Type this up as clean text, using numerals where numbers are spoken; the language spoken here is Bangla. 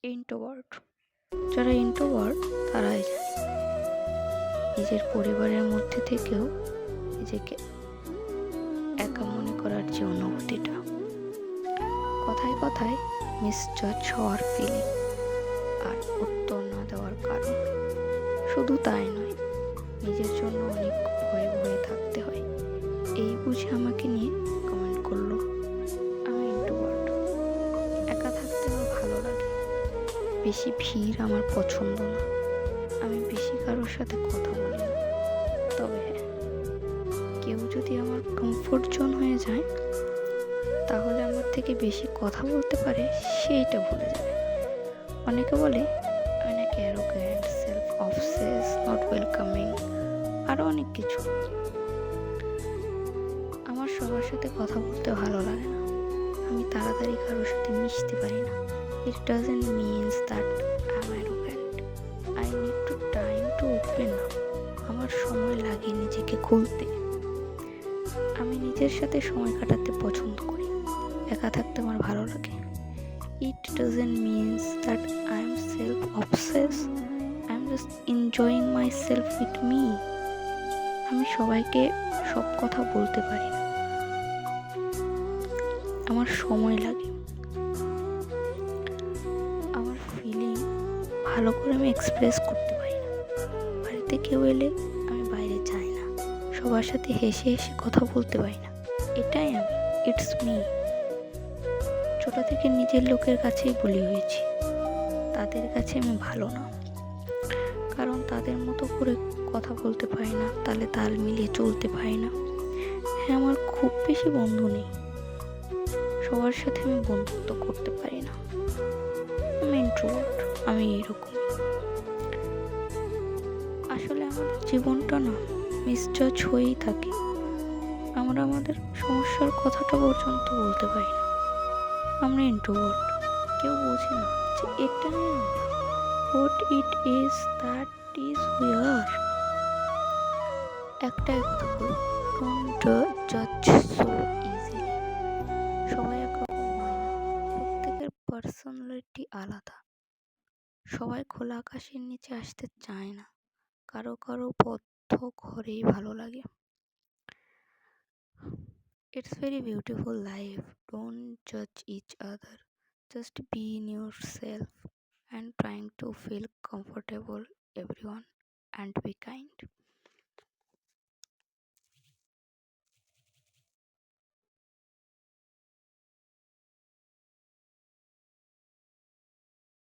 ইন্ট্রোভার্ট। যারা ইন্ট্রোভার্ট তারাই জানে নিজের পরিবারের মধ্যে থেকেও নিজেকে একা মনে করার যে অনুভূতিটা, কথায় কথায় মিসজাজ হওয়ার ফিলিং, আর উত্তর না দেওয়ার কারণ। শুধু তাই নয়, নিজের জন্য অনেক ভয়ে ভয়ে থাকতে হয়। এই বুঝে আমাকে নিয়ে কমেন্ট করলো, আমি ইন্ট্রোভার্ট, একা থাকতে আমার ভালো লাগে, বেশি ভিড় আমার পছন্দ না, আমি বেশি কারোর সাথে কথা বলি না। তবে হ্যাঁ, কেউ যদি আমার কমফোর্ট জোন হয়ে যায়, তাহলে আমার থেকে বেশি কথা বলতে পারে সেইটা ভুলে যাবে। অনেকে বলে আমি নাকি arrogant, self obsess, not welcoming, আরও অনেক কিছু। আমার সবার সাথে কথা বলতে ভালো লাগে না, আমি তাড়াতাড়ি কারোর সাথে মিশতে পারি না। It doesn't means that I am arrogant, I need to time to open up. আমার সময় লাগে নিজেকে খুলতে। আমি নিজের সাথে সময় কাটাতে পছন্দ করি, একা থাকতে আমার ভালো লাগে। It doesn't means that I am self obsess, I am just enjoying my self with me. আমি সবাইকে সব কথা বলতে পারি না, আমার সময় লাগে। আমার ফিলিং ভালো করে আমি এক্সপ্রেস করতে পারি না। বাড়িতে কেউ এলে আমি বাইরে যাই না, সবার সাথে হেসে হেসে কথা বলতে পারি না। এটাই আমি, ইটস মি। ছোট থেকে নিজের লোকের কাছেই বলি হয়েছি, তাদের কাছে আমি ভালো না, কারণ তাদের মতো করে কথা বলতে পারি না, তালে তাল মিলিয়ে চলতে পারি না। হ্যাঁ, আমার খুব বেশি বন্ধু নেই, সবার সাথে আমি বন্ধুত্ব করতে পারি না। আমি ইন্ট্রোভার্ট, আমি এরকম। আসলে আমাদের জীবনটা না মিসজাজ হয়েই থাকে, আমরা আমাদের সমস্যার কথাটা পর্যন্ত বলতে পারি না। আমরা ইন্ট্রোভার্ট, কেউ বোঝে না যে এটাই আমরা। What it is, that is we are. একটাই কথা বলবো, ডোন্ট জাজ সো ইজিলি। সবাই একরকম হয় না, প্রত্যেকের পার্সোনালিটি আলাদা। সবাই খোলা আকাশের নিচে আসতে চায় না, কারো কারো বদ্ধ ঘরেই ভালো লাগে। It's very beautiful life. Don't judge each other. Just be in yourself and trying to feel comfortable everyone and be kind.